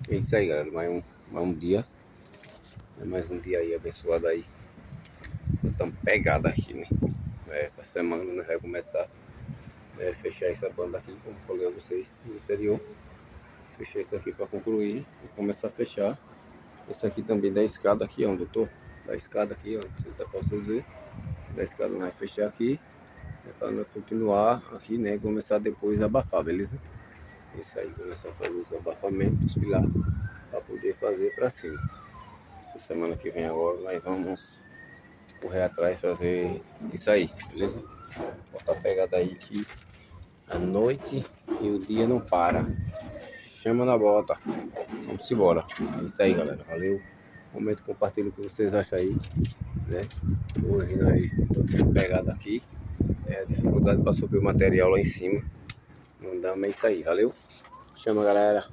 É isso aí, galera. Mais um dia. Mais um dia aí abençoado aí. Nós estamos pegados aqui, né? Essa semana nós vamos começar a fechar essa banda aqui, como falei a vocês no anterior. Fechei isso aqui para concluir e começar a fechar. Esse aqui também da escada aqui onde eu tô. Da escada aqui, ó. Não sei se dá para vocês verem. Da escada nós vamos fechar aqui. Para nós continuar aqui, né? Começar depois a abafar, beleza? Isso aí, começar a fazer os abafamentos lá para poder fazer para cima. Essa semana que vem agora nós vamos correr atrás fazer isso aí, beleza? Bota a pegada aí que a noite e o dia não para. Chama na bota. Vamos embora. É isso aí, galera. Valeu. Comenta, compartilha o que vocês acham aí, né? Hoje nós estamos pegada aqui. A dificuldade para subir o material lá em cima. Não dá, mas é isso aí. Valeu. Chama, galera.